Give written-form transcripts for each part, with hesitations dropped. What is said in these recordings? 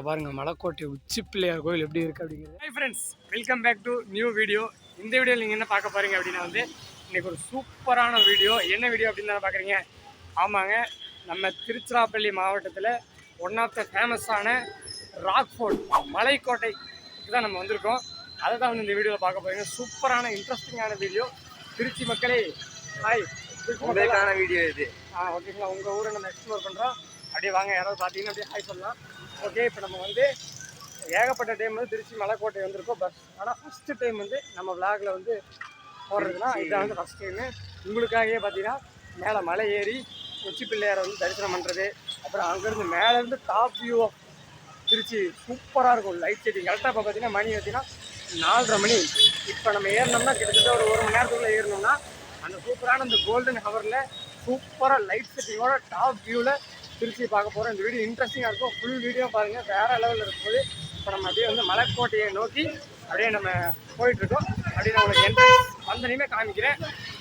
பாருங்கள் மலைக்கோட்டை உச்சி பிள்ளையார் கோயில் எப்படி இருக்குது அப்படிங்கிறது. Hi friends, welcome back to new video. இந்த வீடியோவில் நீங்கள் என்ன பார்க்க போகிறீங்க அப்படின்னா இன்றைக்கி ஒரு சூப்பரான வீடியோ. என்ன வீடியோ அப்படின்னு தான் பார்க்குறீங்க? ஆமாங்க, நம்ம திருச்சிராப்பள்ளி மாவட்டத்தில் ஒன் ஆஃப் த ஃபேமஸான ராக்ஃபோர்ட் மலைக்கோட்டைக்கு தான் நம்ம வந்திருக்கோம். அதை தான் இந்த வீடியோவில் பார்க்க போகிறீங்க. சூப்பரான இன்ட்ரெஸ்டிங்கான வீடியோ. திருச்சி மக்களே ஹாய், உங்களுக்கான வீடியோ இது. ஓகேங்களா, உங்கள் ஊரை நம்ம எக்ஸ்ப்ளோர் பண்ணுறோம். அப்படியே வாங்க, யாராவது பார்த்தீங்கன்னா அப்படியே ஹாய் சொல்லலாம். ஓகே, இப்போ நம்ம ஏகப்பட்ட டைம் திருச்சி மலைக்கோட்டை வந்திருக்கோம். ஆனால் ஃபஸ்ட்டு டைம் நம்ம விளாகில் போடுறதுனா இதான் ஃபஸ்ட் டைமு. உங்களுக்காகவே பார்த்தீங்கன்னா மேலே மலை ஏறி உச்சி பிள்ளையாரை தரிசனம் பண்ணுறது, அப்புறம் அங்கேருந்து மேலேருந்து டாப் வியூ ஆஃப் திருச்சி சூப்பராக இருக்கும். லைட் செட்டிங் கரெக்டாக இப்போ பார்த்தீங்கன்னா மணி 4:30 மணி. இப்போ நம்ம ஏறினோம்னா கிட்டத்தட்ட ஒரு மணி நேரத்துக்குள்ளே ஏறினோம்னா அந்த சூப்பரான அந்த கோல்டன் ஹவரில் சூப்பராக லைட் செட்டிங்கோட டாப் வியூவில் திருச்சி பார்க்க போகிறோம். இந்த வீடியோ இன்ட்ரெஸ்டிங்காக இருக்கும். ஃபுல் வீடியோ பாருங்கள், வேறு லெவலில் இருக்கும்போது. இப்போ நம்ம அப்படியே மலைக்கோட்டையை நோக்கி அப்படியே நம்ம போயிட்டுருக்கோம். அப்படியே நான் உங்களுக்கு என்ட்ரன்ஸ் வந்தனையுமே காமிக்கிறேன்.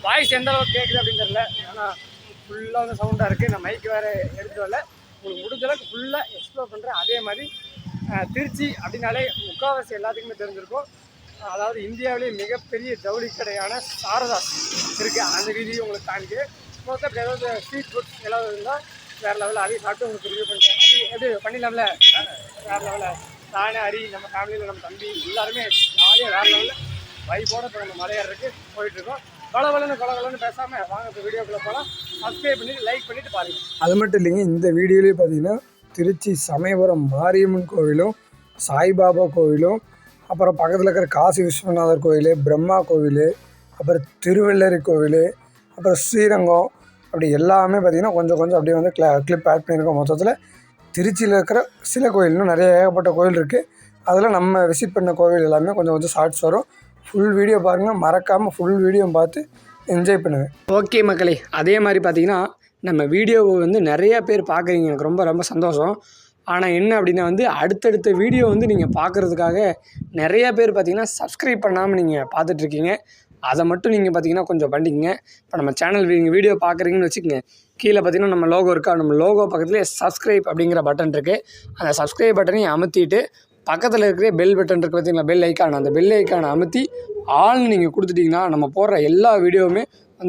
வாய்ஸ் எந்த அளவுக்கு கேட்குது அப்படின்னு தெரியல, ஆனால் ஃபுல்லாக சவுண்டாக இருக்குது. நான் மைக்கு வேறு எடுத்து வரல. உங்களுக்கு முடிஞ்ச அளவுக்கு ஃபுல்லாக எக்ஸ்ப்ளோர் பண்ணுறேன். அதே மாதிரி திருச்சி அப்படின்னாலே முக்கால்வாசி எல்லாத்துக்குமே தெரிஞ்சிருக்கும். அதாவது இந்தியாவிலேயே மிகப்பெரிய ஜவுளி கடையான சாரதாஸ் இருக்குது. அந்த வீடியோ உங்களுக்கு காமிக்கிறேன். மொத்தம் அப்படி ஏதாவது ஸ்ட்ரீட் ஃபுட்ஸ் ஏதாவது இருந்தால் வேறு லெவலில் அதையும் சாப்பிட்டு உங்களுக்கு ரிவ்யூ பண்ணுறேன். எப்படி பண்ணிடலாம்ல? வேறு லெவலில் நானே ஹரி, நம்ம ஃபேமிலியில் நம்ம தம்பி எல்லாருமே ஜாலியாக வேறு லெவலில் வைப்போட இப்போ நம்ம மலையேறதுக்கு போயிட்டுருக்கோம். கொலவலன்னு பேசாமல் வாங்க இப்போ வீடியோக்குள்ளே போகலாம். சப்ஸ்கிரைப் பண்ணிவிட்டு லைக் பண்ணிவிட்டு பாருங்கள். அது மட்டும் இல்லைங்க, இந்த வீடியோலேயே பார்த்தீங்கன்னா திருச்சி சமயபுரம் மாரியம்மன் கோவிலும், சாய்பாபா கோவிலும், அப்புறம் பக்கத்தில் இருக்கிற காசி விஸ்வநாதர் கோவில், பிரம்மா கோவில், அப்புறம் திருவள்ளரி கோவில், அப்புறம் ஸ்ரீரங்கம், அப்படி எல்லாமே பார்த்திங்கன்னா கொஞ்சம் அப்படியே கிளிப் ஆட் பண்ணியிருக்கோம். மொத்தத்தில் திருச்சியில் இருக்கிற சில கோயில், இன்னும் நிறைய ஏகப்பட்ட கோயில் இருக்குது. அதில் நம்ம விசிட் பண்ண கோவில் எல்லாமே கொஞ்சம் ஷார்ட்ஸ் வரும். ஃபுல் வீடியோ பாருங்கள், மறக்காமல் ஃபுல் வீடியோ பார்த்து என்ஜாய் பண்ணுவேன். ஓகே மக்களே, அதே மாதிரி பார்த்திங்கன்னா நம்ம வீடியோவை நிறையா பேர் பார்க்குறீங்க, எனக்கு ரொம்ப சந்தோஷம். ஆனால் என்ன அப்படின்னா அடுத்தடுத்த வீடியோ நீங்கள் பார்க்குறதுக்காக நிறையா பேர் பார்த்திங்கன்னா சப்ஸ்கிரைப் பண்ணாமல் நீங்கள் பார்த்துட்ருக்கீங்க. அதை மட்டும் நீங்கள் பார்த்தீங்கன்னா கொஞ்சம் பண்ணிக்கங்க. இப்போ நம்ம சேனல் நீங்கள் வீடியோ பார்க்குறீங்கன்னு வச்சுக்கோங்க, கீழே பார்த்தீங்கன்னா நம்ம லோகோ இருக்கா, நம்ம லோகோ பக்கத்துலேயே சப்ஸ்கிரைப் அப்படிங்கிற பட்டன் இருக்குது. அந்த சப்ஸ்கிரைப் பட்டனையும் அமுத்திட்டு பக்கத்தில் இருக்கிற பெல் பட்டன் இருக்குது பார்த்தீங்களா, பெல் ஐக்கான், அந்த பெல் ஐக்கானை அமுத்தி ஆள்னு நீங்கள் கொடுத்துட்டிங்கன்னா நம்ம போடுற எல்லா வீடியோவுமே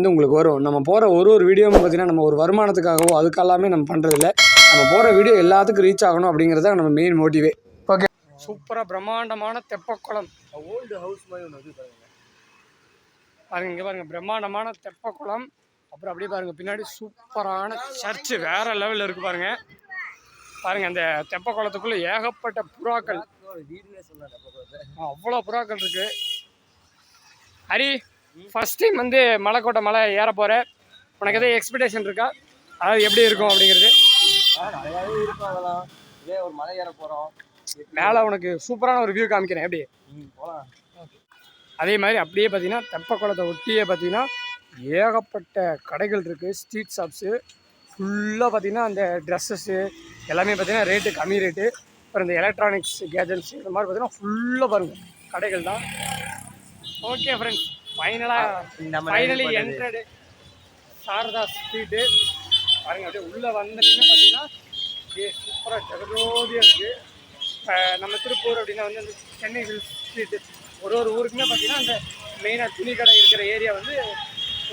உங்களுக்கு வரும். நம்ம போகிற ஒரு வீடியோவும் பார்த்திங்கன்னா நம்ம ஒரு வருமானத்துக்காகவோ அதுக்கெல்லாமே நம்ம பண்ணுறதில்ல. நம்ம போகிற வீடியோ எல்லாத்துக்கும் ரீச் ஆகணும் அப்படிங்கிறத நம்ம மெயின் மோட்டிவே. ஓகே, சூப்பராக பிரம்மாண்டமான தெப்பக்குளம், ஓல்டு ஹவுஸ் மாதிரி ஒன்று பாருங்கள். இங்கே பாருங்கள், பிரம்மாண்டமான தெப்பக்குளம். அப்புறம் அப்படியே பாருங்கள் பின்னாடி சூப்பரான சர்ச்சு வேறு லெவலில் இருக்குது. பாருங்கள் அந்த தெப்பக்குளத்துக்குள்ளே ஏகப்பட்ட புறாக்கள், அவ்வளோ புறாக்கள் இருக்குது. ஹரி, ஃபஸ்ட் டைம் மலைக்கோட்டை மலை ஏற போகிற, உனக்கு எதாவது எக்ஸ்பெக்டேஷன் இருக்கா? அதாவது எப்படி இருக்கும் அப்படிங்கிறது? நிறையாவே இருக்கும். அதெல்லாம் இதே ஒரு மலை ஏற போகிறோம், மேலே உனக்கு சூப்பரான ஒரு வியூ காமிக்கிறேன். எப்படி போகலாம். அதே மாதிரி அப்படியே பார்த்தீங்கன்னா தெப்பக்குளத்தை ஒட்டியே பார்த்தீங்கன்னா ஏகப்பட்ட கடைகள் இருக்குது, ஸ்ட்ரீட் ஷாப்ஸு ஃபுல்லாக பார்த்தீங்கன்னா அந்த ட்ரெஸ்ஸஸ்ஸு எல்லாமே பார்த்தீங்கன்னா ரேட்டு கம்மி ரேட்டு. அப்புறம் இந்த எலக்ட்ரானிக்ஸ் கேஜெட்ஸ் இந்த மாதிரி பார்த்தீங்கன்னா ஃபுல்லாக பாருங்கள் கடைகள் தான். Okay friends, finally entered Sarada street. பாருங்கள் அப்படியே உள்ளே வந்தீங்கன்னா பார்த்தீங்கன்னா அப்படியே சூப்பராக ஜெகஜோதியாக இருக்குது. நம்ம திருப்பூர் அப்படின்னா அந்த சென்னை ஹில்ஸ் ஸ்ட்ரீட்டு, ஒரு ஊருக்குமே பார்த்தீங்கன்னா அந்த மெயினாக துணி கடை இருக்கிற ஏரியா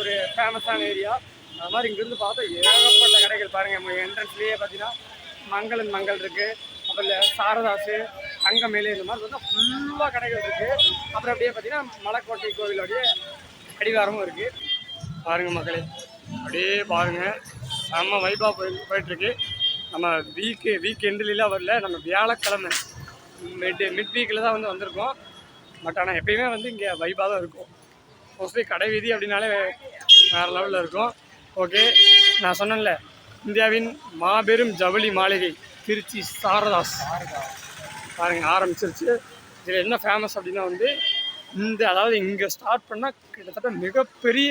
ஒரு ஃபேமஸான ஏரியா. அது மாதிரி இங்கேருந்து பார்த்தா ஏகப்பட்ட கடைகள் பாருங்கள். என்ட்ரன்ஸ்லேயே பார்த்தீங்கன்னா மங்கள் இருக்குது, அப்புறம் சாரதாஸு, தங்கமேலே, இந்த மாதிரி பார்த்தா ஃபுல்லாக கடைகள் இருக்குது. அப்புறம் அப்படியே பார்த்தீங்கன்னா மலைக்கோட்டை கோவிலோடைய அடிவாரமும் இருக்குது. பாருங்கள் மக்களே, அப்படியே பாருங்கள், செம்ம வைப்பாக போயிட்டுருக்கு. நம்ம வீக் எண்டுலாம் வரல, நம்ம வியாழக்கிழமை மிட் வீக்கில் தான் வந்திருக்கோம். பட் ஆனால் எப்பயுமே இங்கே வைப்பாக தான் இருக்கும். மோஸ்ட்லி கடை வீதி அப்படின்னாலே வேறு லெவலில் இருக்கும். ஓகே, நான் சொன்னேன்ல, இந்தியாவின் மாபெரும் ஜவுளி மாளிகை திருச்சி சாரதாஸ் பாருங்கள் ஆரம்பிச்சிருச்சு. இதில் என்ன ஃபேமஸ் அப்படின்னா அதாவது இங்கே ஸ்டார்ட் பண்ணால் கிட்டத்தட்ட மிகப்பெரிய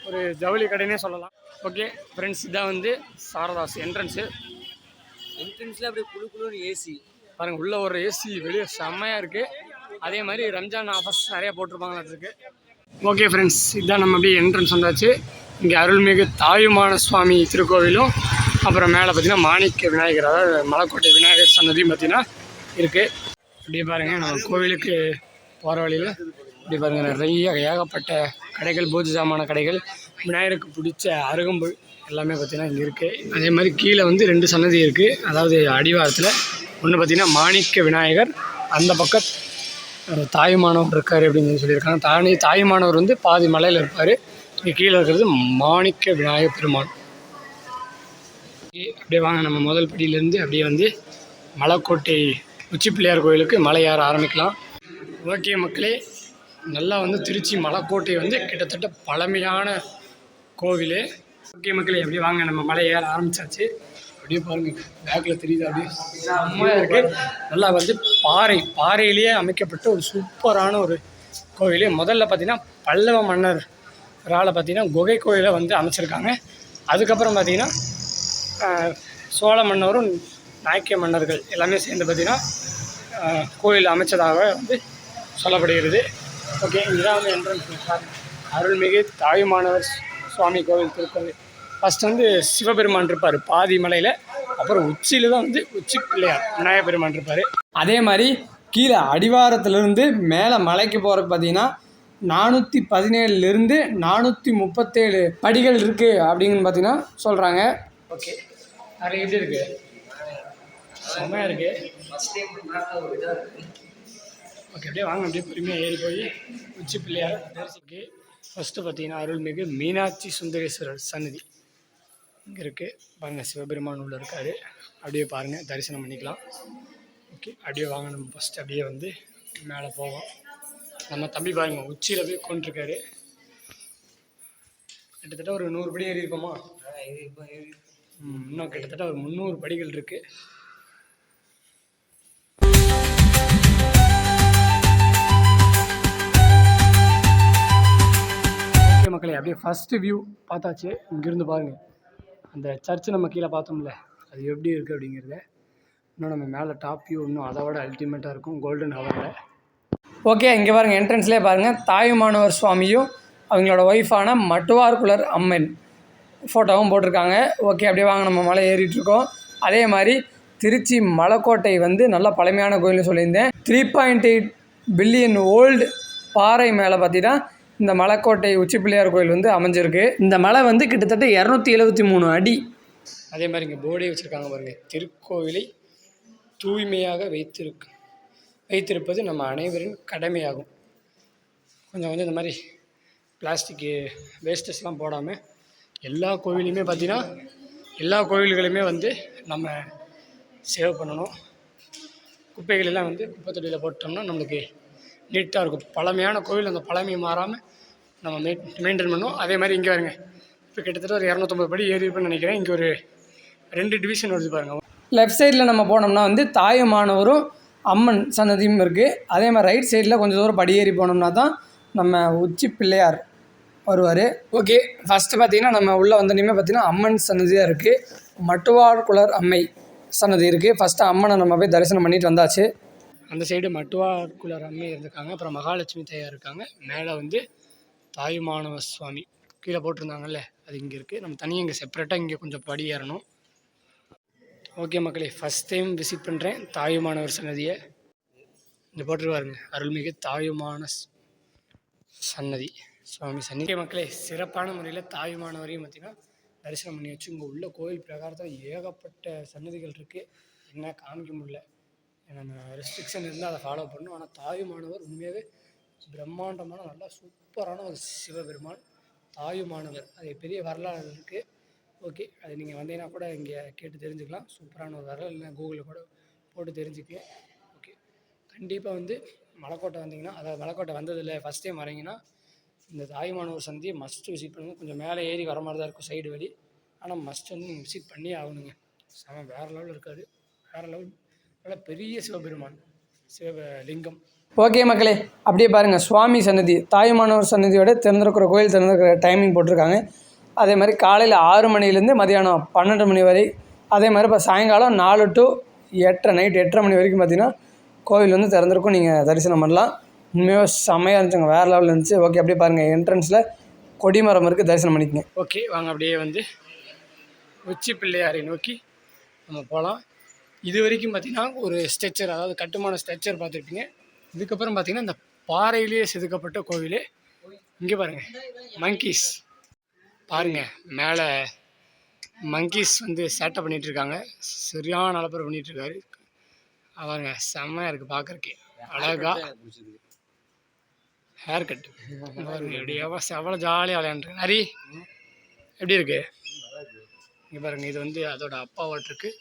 ஒரு ஜவுளி கடைனே சொல்லலாம். ஓகே ஃப்ரெண்ட்ஸ், இதான் சாரதாஸ் என்ட்ரன்ஸில் அப்படியே குழுன்னு ஏசி பாருங்கள். உள்ள ஒரு ஏசி, வெளியே செம்மையாக இருக்குது. அதே மாதிரி ரம்ஜான் ஆஃபர்ஸ் நிறையா போட்டிருப்பாங்களாட்டுருக்கு. ஓகே ஃப்ரெண்ட்ஸ், இதுதான் நம்ம அப்படியே என்ட்ரன்ஸ் வந்தாச்சு. இங்கே அருள்மிகு தாயுமான சுவாமி திருக்கோவிலும், அப்புறம் மேலே பார்த்திங்கன்னா மாணிக்க விநாயகர், அதாவது மலைக்கோட்டை விநாயகர் சன்னதியும் பார்த்திங்கன்னா இருக்குது. அப்படியே பாருங்கள் நம்ம கோவிலுக்கு போகிற வழியில் இப்படி பாருங்கள் நிறைய ஏகப்பட்ட கடைகள், பூஜை சாமான கடைகள், விநாயகருக்கு பிடிச்ச அருகம்புல் எல்லாமே பார்த்திங்கன்னா இங்கே இருக்குது. அதே மாதிரி கீழே வந்து 2 சன்னதி இருக்குது. அதாவது அடிவாரத்தில் ஒன்று பார்த்திங்கன்னா மாணிக்க விநாயகர், அந்த பக்கம் தாயுமானவர் இருக்கார் அப்படின்னு சொல்லியிருக்காங்க. தாயுமானவர் வந்து பாதி மலையில் இருப்பார். இங்கே கீழே இருக்கிறது மாணிக்க விநாயகர் பெருமான். அப்படியே வாங்க நம்ம முதல் படியிலேருந்து அப்படியே வந்து மலைக்கோட்டை உச்சி பிள்ளையார் கோயிலுக்கு மலை ஏற ஆரம்பிக்கலாம். ஓகே மக்களே, நல்லா வந்து திருச்சி மலைக்கோட்டை வந்து கிட்டத்தட்ட பழமையான கோவில். ஓகே மக்களே, அப்படியே வாங்க நம்ம மலை ஏற ஆரம்பித்தாச்சு. அப்படியே பாருங்கள் பேக்கில் தெரியுது, அப்படியே செம்மையாக இருக்குது. நல்லா வந்து பாறையிலேயே அமைக்கப்பட்ட ஒரு சூப்பரான ஒரு கோவில். முதல்ல பார்த்திங்கன்னா பல்லவ மன்னரால் பார்த்திங்கன்னா குகை கோயிலை வந்து அமைச்சிருக்காங்க. அதுக்கப்புறம் பார்த்திங்கன்னா சோழ மன்னரும் நாயக்கிய மன்னர்கள் எல்லாமே சேர்ந்து பார்த்திங்கன்னா கோயில் அமைச்சதாக வந்து சொல்லப்படுகிறது. ஓகே, இதுதான் வந்து என்ட்ரன்ஸ். அருள்மிகு தாயுமானவர் சுவாமி கோவில் திருக்கோவில். ஃபஸ்ட் வந்து சிவபெருமான் இருப்பார் பாதி மலையில், அப்புறம் உச்சியில் தான் வந்து உச்சி பிள்ளையார் விநாயகர் பெருமான் இருப்பார். அதே மாதிரி கீழே அடிவாரத்துலேருந்து மேலே மலைக்கு போகிறதுக்கு பார்த்தீங்கன்னா 417 437 படிகள் இருக்குது அப்படிங்கன்னு பார்த்தீங்கன்னா சொல்கிறாங்க. ஓகே, அது எப்படி இருக்குது? செம்மையாக இருக்குது. ஓகே, அப்படியே வாங்க அப்படியே பொறுமையாக ஏறி போய் உச்சி பிள்ளையார் தரிசிக்கு. ஃபஸ்ட்டு பார்த்தீங்கன்னா அருள்மிகு மீனாட்சி சுந்தரேஸ்வரர் சன்னதி இங்கே இருக்குது பாருங்கள். சிவபெருமான் உள்ள இருக்கார். அப்படியே பாருங்கள், தரிசனம் பண்ணிக்கலாம். ஓகே, அப்படியே வாங்க நம்ம ஃபஸ்ட்டு அப்படியே வந்து மேலே போவோம். நம்ம தம்பி பாருங்கள் உச்சியில் போய் கொண்டிருக்காரு. கிட்டத்தட்ட ஒரு 100 படி ஏறி இருக்கோமா? இன்னும் கிட்டத்தட்ட ஒரு 300 படிகள் இருக்குது. ஓகே மக்களே, அப்படியே ஃபஸ்ட்டு வியூ பார்த்தாச்சு. இங்கேருந்து பாருங்கள் அந்த சர்ச்சு நம்ம கீழே பார்த்தோம்ல, அது எப்படி இருக்குது அப்படிங்கிறத. இன்னும் நம்ம மேலே டாப் வியூ இன்னும் அதை விட அல்டிமேட்டாக இருக்கும் கோல்டன் ஹவரில். ஓகே, இங்கே பாருங்கள் என்ட்ரன்ஸ்லேயே பாருங்கள் தாயுமானவர் சுவாமியும் அவங்களோட ஒய்ஃபான மட்டுவார்குலர் அம்மன் ஃபோட்டோவும் போட்டிருக்காங்க. ஓகே, அப்படியே வாங்க நம்ம மலை ஏறிட்டுருக்கோம். அதே மாதிரி திருச்சி மலைக்கோட்டை வந்து நல்ல பழமையான கோயில்னு சொல்லியிருந்தேன். 3.8 பில்லியன் ஓல்டு பாறை மேலே பார்த்தீங்கன்னா இந்த மலைக்கோட்டை உச்சி பிள்ளையார் கோயில் வந்து அமைஞ்சிருக்கு. இந்த மலை வந்து கிட்டத்தட்ட 273 அடி. அதே மாதிரி இங்கே போர்டே வச்சுருக்காங்க பாருங்கள், திருக்கோவிலை தூய்மையாக வைத்திருப்பது நம்ம அனைவரின் கடமையாகும். கொஞ்சம் இந்த மாதிரி பிளாஸ்டிக்கு வேஸ்டஸ்லாம் போடாமல் எல்லா கோவிலையுமே பார்த்திங்கன்னா எல்லா கோவில்களையுமே வந்து நம்ம சேவ் பண்ணணும். குப்பைகள் எல்லாம் வந்து குப்பை தொட்டியில் போட்டோம்னா நம்மளுக்கு நீட்டாக இருக்கும். பழமையான கோவில் அந்த பழமையை மாறாமல் நம்ம மெயின்டைன் பண்ணணும். அதே மாதிரி இங்கே வருங்க, இப்போ கிட்டத்தட்ட ஒரு 250 படி ஏறி இருப்பேன்னு நினைக்கிறேன். இங்கே ஒரு 2 டிவிஷன் வருது பாருங்கள். லெஃப்ட் சைடில் நம்ம போனோம்னா வந்து தாயுமானவரும் அம்மன் சன்னதியும் இருக்குது. அதே மாதிரி ரைட் சைடில் கொஞ்சம் தூரம் படி ஏறி போனோம்னா தான் நம்ம உச்சி பிள்ளையார் வருவார். ஓகே, ஃபஸ்ட்டு பார்த்திங்கன்னா நம்ம உள்ளே வந்தோடனே பார்த்திங்கன்னா அம்மன் சன்னதி தான் இருக்குது. மட்டுவார்குலர் அம்மை சன்னதி இருக்குது. ஃபஸ்ட்டு அம்மனை நம்ம போய் தரிசனம் பண்ணிட்டு வந்தாச்சு. அந்த சைடு மட்டுவார்குலர் அம்மை இருந்திருக்காங்க. அப்புறம் மகாலட்சுமி தாயார் இருக்காங்க. மேலே வந்து தாயுமானவர் சுவாமி கீழே போட்டிருந்தாங்கல்ல, அது இங்கே இருக்குது. நம்ம தனியாக இங்கே செப்பரேட்டாக இங்கே கொஞ்சம் படி ஏறணும். ஓகே மக்களே, ஃபஸ்ட் டைம் விசிட் பண்ணுறேன் தாயுமானவர் சன்னதியை. இங்கே போட்டுருவாருங்க அருள்மிகு தாயுமான சன்னதி சுவாமி சன்னதி. ஓகே மக்களே, சிறப்பான முறையில் தாயுமானவரையும் பார்த்திங்கன்னா தரிசனம் பண்ணி வச்சு. இங்கே உள்ள கோயில் பிரகாரத்தில் ஏகப்பட்ட சன்னதிகள் இருக்குது. என்ன காமிக்க முடியல, நம்ம ரெஸ்ட்ரிக்ஷன் இருந்தால் அதை ஃபாலோ பண்ணணும். ஆனால் தாயுமானவர் உண்மையாகவே பிரம்மாண்டமான நல்லா சூப்பரான ஒரு சிவபெருமான் தாயுமானவர். அது பெரிய வரலாறு இருக்குது. ஓகே, அது நீங்கள் வந்தீங்கன்னா கூட இங்கே கேட்டு தெரிஞ்சுக்கலாம். சூப்பரான ஒரு வரலாறு, இல்லை கூகுளில் கூட போட்டு தெரிஞ்சுக்கலாம். ஓகே, கண்டிப்பாக வந்து மலைக்கோட்டை வந்தீங்கன்னா, அதாவது மலைக்கோட்டை வந்ததில்லை ஃபஸ்ட் டைம் வரீங்கன்னா இந்த தாயுமானவர் சந்தியை மஸ்ட்டு விசிட் பண்ணுங்கள். கொஞ்சம் மேலே ஏறி வர மாதிரி தான் இருக்கும் சைடு வழி, ஆனால் மஸ்ட் வந்து நீங்கள் விசிட் பண்ணியே ஆகணுங்க. வேறு லெவலில் இருக்காது, வேறு லெவல். நல்ல பெரிய சிவபெருமான் சிவலிங்கம். ஓகே மக்களே, அப்படியே பாருங்கள் சுவாமி சன்னதி தாயுமானவர் சன்னதியோட திறந்திருக்கிற கோயில் திறந்திருக்கிற டைமிங் போட்டிருக்காங்க. அதே மாதிரி காலையில் 6 மணிலேருந்து மதியானம் 12 மணி வரை. அதே மாதிரி இப்போ சாயங்காலம் 4 to 8 நைட் 8:30 மணி வரைக்கும் பார்த்திங்கன்னா கோவில் வந்து திறந்திருக்கும். நீங்கள் தரிசனம் பண்ணலாம். உண்மையாக செம்மையாக இருந்துச்சுங்க, வேறு லெவலில் இருந்துச்சு. ஓகே, அப்படியே பாருங்கள் என்ட்ரன்ஸில் கொடிமரம் இருக்குது, தரிசனம் பண்ணிக்கங்க. ஓகே வாங்க, அப்படியே வந்து உச்சி பிள்ளையாரை நோக்கி நம்ம போகலாம். இது வரைக்கும் பார்த்தீங்கன்னா ஒரு ஸ்ட்ரக்சர், அதாவது கட்டுமான ஸ்ட்ரக்சர் பார்த்துருப்பீங்க. இதுக்கப்புறம் பார்த்தீங்கன்னா இந்த பாறையிலேயே செதுக்கப்பட்ட கோவில். இங்கே பாருங்கள், மங்கீஸ் பாருங்கள், மேலே மங்கீஸ் வந்து சேட்டை பண்ணிகிட்ருக்காங்க. சரியான அலப்பறை பண்ணிகிட்ருக்காரு. பாருங்க, செம்மையாக இருக்குது பார்க்குறக்கே, அழகா ஹேர் கட் பாருங்க. எப்படி எவ்வளோ ஜாலியாக விளையாண்டுருக்கு. ஹரி எப்படி இருக்கு? இங்கே பாருங்கள், இது வந்து அதோட அப்பாவாட்டிருக்கு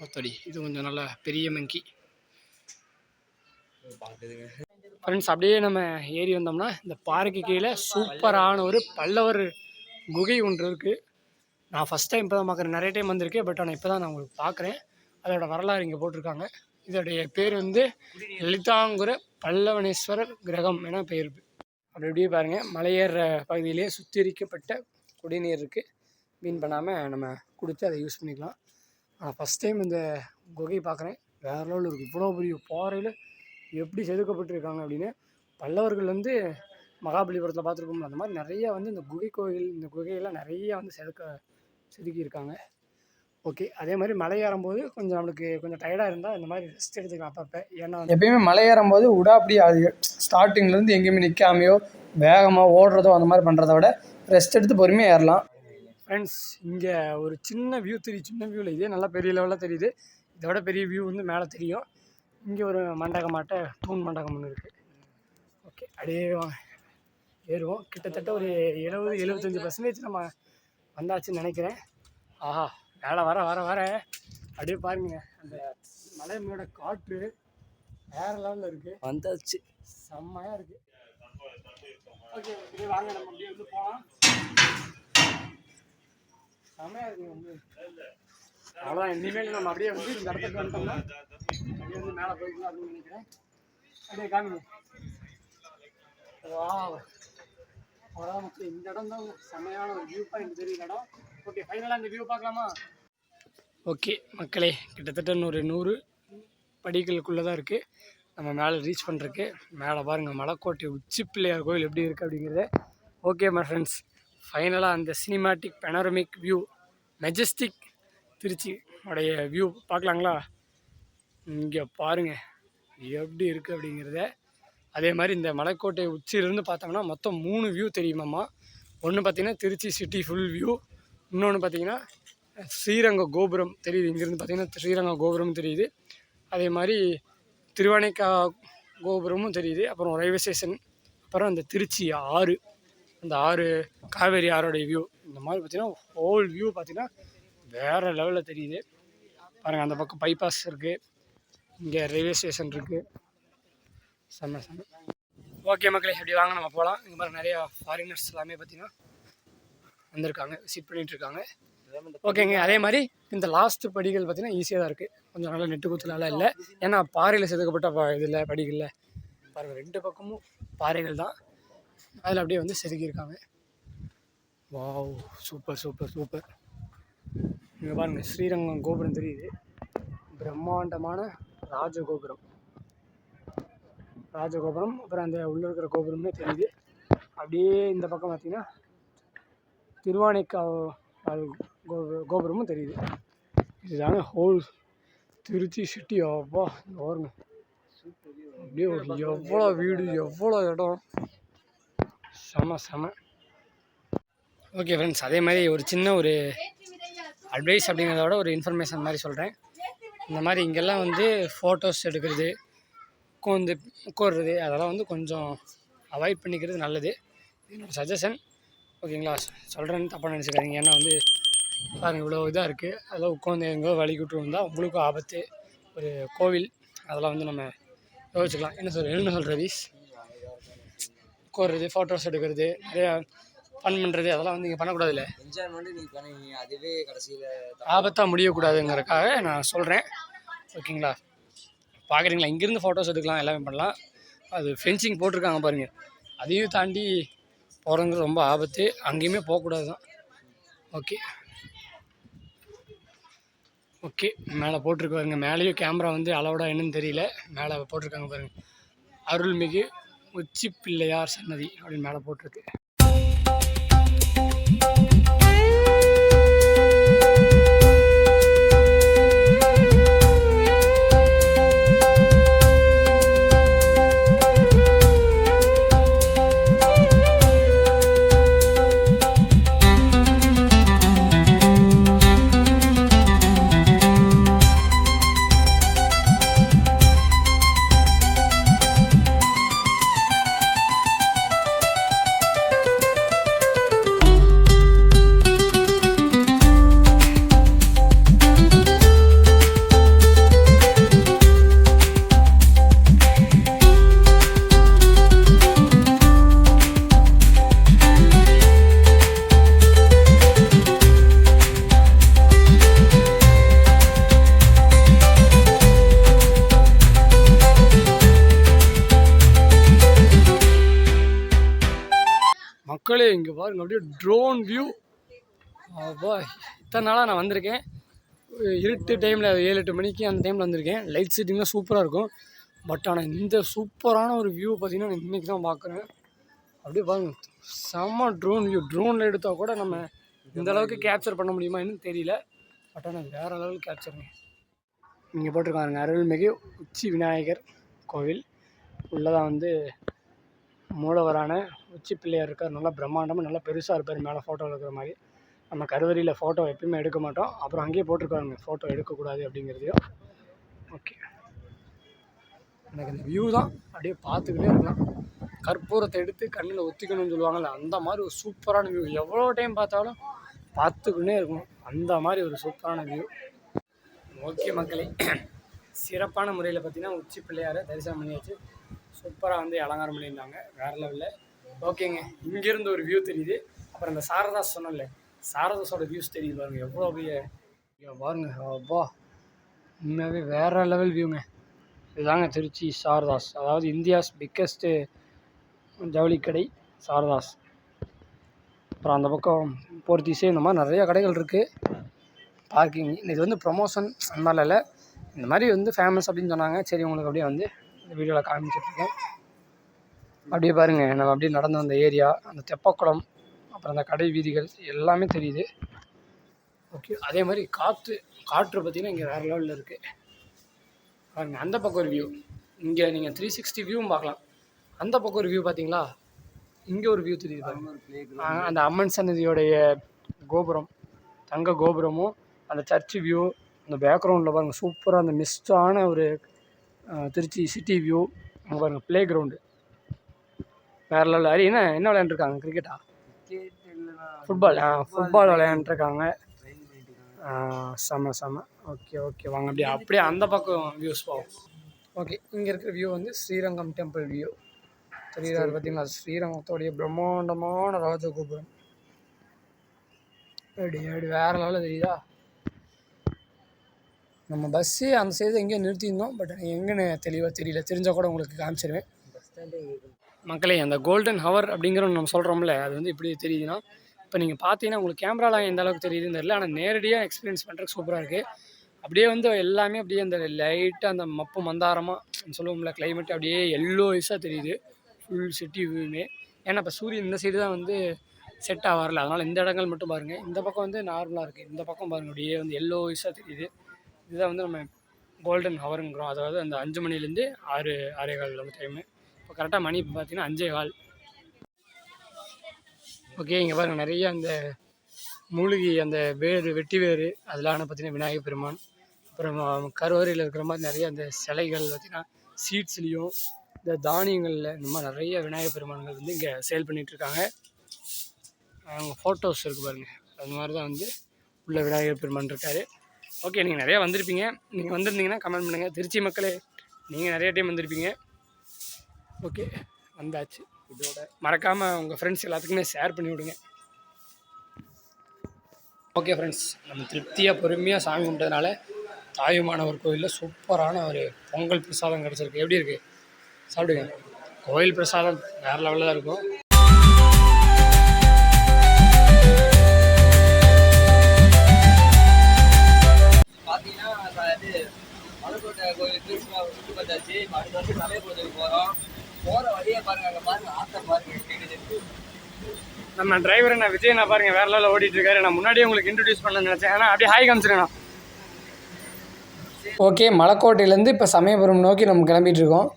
ஒத்தடி. இது கொஞ்சம் நல்லா பெரிய மங்கி. ஃப்ரெண்ட்ஸ், அப்படியே நம்ம ஏறி வந்தோம்னா இந்த பாறைக்கு கீழே சூப்பரான ஒரு பல்லவர் குகை ஒன்று இருக்குது. நான் ஃபஸ்ட் டைம் இப்போ தான் பார்க்குறேன். நிறைய டைம் வந்திருக்கேன், பட் ஆனால் இப்போ தான் நான் உங்களுக்கு பார்க்குறேன். அதோட வரலாறு இங்கே போட்டிருக்காங்க. இதோடைய பேர் வந்து லலிதாங்குர பல்லவனேஸ்வரர் கிரகம் என பெயர். அப்படி இப்படியே பாருங்கள், மலையேற பகுதியிலே சுத்திகரிக்கப்பட்ட குடிநீர் இருக்குது. மீன் பண்ணாமல் நம்ம கொடுத்து அதை யூஸ் பண்ணிக்கலாம். நான் ஃபஸ்ட் டைம் இந்த குகை பார்க்குறேன். வேறு லெவலில் இருக்குது. இவ்வளோ பெரிய பாறையில் எப்படி செதுக்கப்பட்டிருக்காங்க அப்படின்னு. பல்லவர்கள் வந்து மகாபலிபுரத்தில் பார்த்துருக்கோம்ல, அந்த மாதிரி நிறையா வந்து இந்த குகை கோயில், இந்த குகையெல்லாம் நிறையா வந்து செதுக்கியிருக்காங்க. ஓகே, அதே மாதிரி மலை ஏறும்போது கொஞ்சம் நம்மளுக்கு கொஞ்சம் டயர்டாக இருந்தால் இந்த மாதிரி ரெஸ்ட் எடுத்துக்கலாம் அப்பப்போ. ஏன்னா எப்பயுமே மலை ஏறும்போது விடாப்படி அது ஸ்டார்டிங்லேருந்து எங்கேயுமே நிற்காமையோ வேகமாக ஓடுறதோ அந்த மாதிரி பண்ணுறத விட ரெஸ்ட் எடுத்து பொறுமையாக ஏறலாம். ஃப்ரெண்ட்ஸ், இங்கே ஒரு சின்ன வியூ தெரியும். சின்ன வியூவில் இதே நல்லா பெரிய லெவலில் தெரியுது. இதோட பெரிய வியூ வந்து மேலே தெரியும். இங்கே ஒரு மண்டகமாட்ட தூண் மண்டகம் ஒன்று இருக்குது. ஓகே, அப்படியே ஏறுவோம். கிட்டத்தட்ட ஒரு 70-75% நம்ம வந்தாச்சுன்னு நினைக்கிறேன். ஆஹா, மேலே வர வர வர அப்படியே பாருங்க, அந்த மலை மேட காற்று வேற லெவலில் இருக்குது. வந்தாச்சு, செம்மையாக இருக்குது. ஓகே, இப்படியே வாங்க, நம்ம அப்படியே வந்து போகலாம். செம்மையாக இருக்குங்க வந்து. அவ்வளோதான், இனிமேல் நம்ம அப்படியே வந்து இந்த இடத்துக்கு வந்துட்டோம்னா அப்படியே வந்து மேலே போய்க்கலாம் அப்படின்னு நினைக்கிறேன். அப்படியே காமிங்க. வா, அவ்வளோதான் மக்கள், இந்த இடம் தான் செம்மையான ஒரு வியூ பாயிண்ட் தெரியுற இடம். ஓகே, ஃபைனலாக இந்த வியூ பார்க்கலாமா? ஓகே மக்களே, கிட்டத்தட்ட ஒரு 100 படிகளுக்குள்ளே தான் இருக்குது நம்ம மேலே ரீச் பண்ணுறதுக்கு. மேலே பாருங்கள், மலைக்கோட்டை உச்சி பிள்ளையார் கோயில் எப்படி இருக்குது அப்படிங்கிறது. ஓகே மை ஃப்ரெண்ட்ஸ், ஃபைனலாக அந்த சினிமாட்டிக் பெனரமிக் வியூ மெஜஸ்டிக் திருச்சி உடைய வியூ பார்க்கலாங்களா? இங்கே பாருங்கள் எப்படி இருக்குது அப்படிங்கிறத. அதே மாதிரி இந்த மலைக்கோட்டை உச்சியிலிருந்து பார்த்தோம்னா மொத்தம் 3 வியூ தெரியுமாம்மா. ஒன்று பார்த்திங்கன்னா திருச்சி சிட்டி ஃபுல் வியூ, இன்னொன்று பார்த்திங்கன்னா ஸ்ரீரங்க கோபுரம் தெரியுது. இங்கேருந்து பார்த்திங்கன்னா ஸ்ரீரங்க கோபுரம் தெரியுது. அதே மாதிரி திருவானைக்கா கோபுரமும் தெரியுது. அப்புறம் ரயில்வே ஸ்டேஷன், அப்புறம் அந்த திருச்சி ஆறு, அந்த ஆறு காவேரி ஆறோடைய வியூ. இந்த மாதிரி பார்த்திங்கன்னா ஹோல் வியூ பார்த்திங்கன்னா வேறு லெவலில் தெரியுது. பாருங்கள், அந்த பக்கம் பைபாஸ் இருக்குது, இங்கே ரயில்வே ஸ்டேஷன் இருக்குது. செம்ம. ஓகே மக்களே, எப்படி வாங்க நம்ம போகலாம். இந்த மாதிரி நிறையா ஃபாரினர்ஸ் எல்லாமே பார்த்திங்கன்னா வந்திருக்காங்க, விசிட் பண்ணிகிட்ருக்காங்க. ஓகேங்க, அதே மாதிரி இந்த லாஸ்ட்டு படிகள் பார்த்திங்கன்னா ஈஸியாக தான் இருக்குது. கொஞ்சம் நல்லா நெட்டு குத்துலாம் இல்லை, ஏன்னா பாறையில் செதுக்கப்பட்ட இதில் படிகளில் பாருங்கள் 2 பக்கமும் பாறைகள் தான், அதில் அப்படியே வந்து செதுக்கியிருக்காங்க. Wow, super super super. இங்கே பாருங்கள், ஸ்ரீரங்கம் கோபுரம் தெரியுது, பிரம்மாண்டமான ராஜகோபுரம். அப்புறம் அந்த உள்ளே இருக்கிற கோபுரமே தெரியுது. அப்படியே இந்த பக்கம் பார்த்திங்கன்னா திருவானைக்கா கோபுரமும் தெரியுது. இதுதாங்க ஹோல் திருச்சி சிட்டி. அப்பா, பாருங்க அப்படியே எவ்வளோ வீடு, எவ்வளோ இடம், செம. ஓகே ஃப்ரெண்ட்ஸ், அதே மாதிரி ஒரு சின்ன ஒரு அட்வைஸ் அப்படிங்கிறத விட ஒரு இன்ஃபர்மேஷன் மாதிரி சொல்கிறேன். இந்த மாதிரி இங்கெல்லாம் வந்து ஃபோட்டோஸ் எடுக்கிறது, உட்கார்றது அதெல்லாம் வந்து கொஞ்சம் அவாய்ட் பண்ணிக்கிறது நல்லது. என்னோடய சஜஷன். ஓகேங்களா, சொல்கிறேன்னு தப்பாக நினச்சிக்காதீங்க. ஏன்னா வந்து பாருங்கள், இவ்வளோ இதாக இருக்குது, அதெல்லாம் உட்காந்து எங்கோ வலிக்கிட்டு இருந்தால் உங்களுக்கும் ஆபத்து. ஒரு கோவில் அதெல்லாம் வந்து நம்ம யோசிச்சுக்கலாம். என்ன சொல்கிற ரீஸ், உட்கார்றது, ஃபோட்டோஸ் எடுக்கிறது, நிறையா ஃபன் பண்ணுறது அதெல்லாம் வந்து இங்கே பண்ணக்கூடாதுல்ல. என்ஜாய்மெண்ட்டு நீங்கள் பண்ணுவீங்க, அதுவே கடைசியில் ஆபத்தாக முடியக்கூடாதுங்கிறதுக்காக நான் சொல்கிறேன். ஓகேங்களா, பார்க்குறீங்களா, இங்கேருந்து ஃபோட்டோஸ் எடுக்கலாம், எல்லாமே பண்ணலாம். அது ஃபென்சிங் போட்டிருக்காங்க பாருங்கள், அதையும் தாண்டி போகிறது ரொம்ப ஆபத்து, அங்கேயுமே போகக்கூடாது தான். ஓகே, மேலே போட்டிருக்கு பாருங்க. மேலேயும் கேமரா வந்து அளவோட என்னன்னு தெரியல, மேலே போட்டிருக்காங்க பாருங்கள், அருள்மிகு உச்சி பிள்ளையார் சன்னதி அப்படின்னு மேலே போட்டிருக்கு. மக்களே இங்கே பாருங்க அப்படியே ட்ரோன் வியூ. அப்பா இத்தனை நாளாக நான் வந்திருக்கேன், இருட்டு டைமில் 7-8 மணிக்கு அந்த டைமில் வந்திருக்கேன். லைட் செட்டிங்லாம் சூப்பராக இருக்கும். பட் ஆனால் இந்த சூப்பரான ஒரு வியூ பார்த்தீங்கன்னா நான் இன்றைக்கி தான் பார்க்குறேன். அப்படியே பாருங்கள் செம்ம ட்ரோன் வியூ. ட்ரோனில் எடுத்தால் கூட நம்ம இந்த அளவுக்கு கேப்சர் பண்ண முடியுமா இன்னும் தெரியல. பட் ஆனால் வேறு லெவலுக்கு கேப்சருங்க. நீங்கள் போட்டிருக்காங்க அருள்மிகு உச்சி விநாயகர் கோவில். உள்ளதான் வந்து மூலவரான உச்சி பிள்ளையார் இருக்கார். நல்லா பிரம்மாண்டமாக நல்லா பெருசாக இருப்பார் மேலே ஃபோட்டோவில் இருக்கிற மாதிரி. நம்ம கருவறையில் ஃபோட்டோ எப்பயுமே எடுக்க மாட்டோம். அப்புறம் அங்கேயே போட்டிருக்காங்க ஃபோட்டோ எடுக்கக்கூடாது அப்படிங்கிறதையும். ஓகே, எனக்கு இந்த வியூ தான் அப்படியே பார்த்துக்கிட்டே இருக்கலாம். கற்பூரத்தை எடுத்து கண்ணில் ஒத்திக்கணும்னு சொல்லுவாங்கள்ல, அந்த மாதிரி ஒரு சூப்பரான வியூ. எவ்வளோ டைம் பார்த்தாலும் பார்த்துக்கிட்டே இருக்கணும், அந்த மாதிரி ஒரு சூப்பரான வியூ. ஓகே மக்களே, சிறப்பான முறையில் பார்த்தீங்கன்னா உச்சி பிள்ளையாரை தரிசனம் பண்ணியாச்சு. சூப்பராக வந்து அலங்காரம் பண்ணியிருந்தாங்க, வேறு லெவலில். ஓகேங்க, இங்கேருந்து ஒரு வியூ தெரியுது. அப்புறம் இந்த சாரதாஸ் சொன்னோம்ல, சாரதாஸோட வியூஸ் தெரியுது பாருங்கள். எவ்வளோ பெரிய பாருங்க. அப்பா உண்மையாகவே வேறு லெவல் வியூங்க. இதுதாங்க திருச்சி சாரதாஸ், அதாவது இந்தியாஸ் பிக்கஸ்ட்டு ஜவுளி கடை சாரதாஸ். அப்புறம் அந்த பக்கம் போர்த்தீஸு, இந்த மாதிரி நிறையா கடைகள் இருக்குது. பார்க்கிங் இது வந்து ப்ரொமோஷன் அந்த மாதிரிலாம் இல்லை, இந்த மாதிரி வந்து ஃபேமஸ் அப்படின்னு சொன்னாங்க. சரி, உங்களுக்கு அப்படியே வந்து இந்த வீடியோவில் காமிச்சிட்ருக்கேன். அப்படியே பாருங்கள், நம்ம அப்படியே நடந்து வந்த ஏரியா, அந்த தெப்பக்குளம், அப்புறம் அந்த கடை வீதிகள் எல்லாமே தெரியுது. ஓகே, அதே மாதிரி காற்று பார்த்திங்கன்னா இங்கே வேறு லெவலில் இருக்குது பாருங்க. அந்த பக்கம் ஒரு வியூ, இங்கே நீங்கள் 360 வியூவும் பார்க்கலாம். அந்த பக்கம் ஒரு வியூ பார்த்தீங்களா, இங்கே ஒரு வியூ தெரியுது பாருங்க. அந்த அம்மன் சன்னதியோடைய கோபுரம், தங்க கோபுரமும் அந்த சர்ச்சு வியூ, அந்த பேக்ரவுண்டில் பாருங்கள் சூப்பராக அந்த மிஸ்டான ஒரு திருச்சி சிட்டி வியூ. அங்கே பாருங்கள் ப்ளே கிரவுண்டு வேறு லெவலில். அது என்ன விளையாண்டுருக்காங்க? கிரிக்கெட்டா? ஃபுட்பால் விளையாண்டுருக்காங்க. செம்ம. ஓகே வாங்க அப்படியே அந்த பக்கம் வியூஸ் போகும். ஓகே, இங்கே இருக்கிற வியூ வந்து ஸ்ரீரங்கம் டெம்பிள் வியூ தெரியுறாரு பார்த்தீங்களா? ஸ்ரீரங்கத்தோடைய பிரம்மாண்டமான ராஜகோபுரம் அப்படி வேறு லெவலில் தெரியுதா? நம்ம பஸ்ஸு அந்த சைடு எங்கேயோ நிறுத்தியிருந்தோம், பட் எங்கேன்னு தெளிவாக தெரியல. தெரிஞ்சால் கூட உங்களுக்கு காமிச்சிருவேன். மக்களே, அந்த கோல்டன் ஹவர் அப்படிங்கிற நம்ம சொல்கிறோம்ல, அது வந்து இப்படி தெரியுதுன்னா, இப்போ நீங்கள் பார்த்தீங்கன்னா உங்களுக்கு கேமராவில் எந்த அளவுக்கு தெரியுதுன்னு தெரியல, ஆனால் நேரடியாக எக்ஸ்பீரியன்ஸ் பண்ணுறதுக்கு சூப்பராக இருக்குது. அப்படியே வந்து எல்லாமே அப்படியே அந்த லைட்டாக அந்த மப்பு மந்தாரமாக சொல்லுவோம்ல, கிளைமேட் அப்படியே எல்லோயிஸாக தெரியுது ஃபுல் சிட்டி வியூமே. ஏன்னா இப்போ சூரியன் இந்த சைடு தான் வந்து செட் ஆகல, அதனால் இந்த இடங்கள் மட்டும் பாருங்கள். இந்த பக்கம் வந்து நார்மலாக இருக்குது, இந்த பக்கம் பாருங்கள் அப்படியே வந்து எல்லோயிஸாக தெரியுது. இதுதான் வந்து நம்ம கோல்டன் ஹவருங்கிறோம். அதாவது அந்த 5 மணிலேருந்து 6:15 வந்து டைமு. இப்போ கரெக்டாக மணி இப்போ பார்த்தீங்கன்னா 5:15. ஓகே, இங்கே பாருங்கள் நிறைய அந்த மூலிகை, அந்த வெட்டி வேறு அதெல்லாம் பார்த்தீங்கன்னா விநாயகர் பெருமான். அப்புறம் கருவறையில் இருக்கிற மாதிரி நிறைய அந்த சிலைகள் பார்த்தீங்கன்னா சீட்ஸ்லேயும் இந்த தானியங்களில் இந்த மாதிரி நிறைய விநாயகர் பெருமான்கள் வந்து இங்கே சேல் பண்ணிகிட்ருக்காங்க. அவங்க ஃபோட்டோஸ் இருக்குது பாருங்கள், அது மாதிரி தான் வந்து உள்ள விநாயகர் பெருமான் இருக்கார். ஓகே, நீங்கள் நிறையா வந்திருப்பீங்க. நீங்கள் வந்திருந்தீங்கன்னா கமெண்ட் பண்ணுங்கள். திருச்சி மக்களே, நீங்கள் நிறைய டைம் வந்திருப்பீங்க. ஓகே, வந்தாச்சு. இதோட மறக்காமல் உங்கள் ஃப்ரெண்ட்ஸ் எல்லாத்துக்குமே ஷேர் பண்ணி விடுங்க. ஓகே ஃப்ரெண்ட்ஸ், நம்ம திருப்தியாக பொறுமையாக சாமி கும்பிட்டதுனால தாயுமானவர் கோயிலில் சூப்பரான ஒரு பொங்கல் பிரசாதம் கிடச்சிருக்கு. எப்படி இருக்குது? சாப்பிடுங்க. கோயில் பிரசாதம் வேறு லெவலில் தான் இருக்கும். பார்த்தீங்கன்னா மலைக்கோட்டை கோயிலுக்கு சுற்றி பார்த்தாச்சு. அடுத்து வந்து சமயபுரத்துக்கு போகிற வழியே பாருங்கள், அங்கே பாருங்கள் ஆற்றை பாருங்கள். நம்ம டிரைவர் நான் விஜய் நான் பாருங்கள் வேறு லெவலில் ஓடிட்டுருக்காரு. நான் முன்னாடியே உங்களுக்கு இன்ட்ரடியூஸ் பண்ண நினச்சேன், ஆனால் அப்படியே ஹாய் காமிச்சிருங்கண்ணா. ஓகே, மலைக்கோட்டையிலேருந்து இப்போ சமயபுரம் நோக்கி நம்ம கிளம்பிகிட்ருக்கோம்.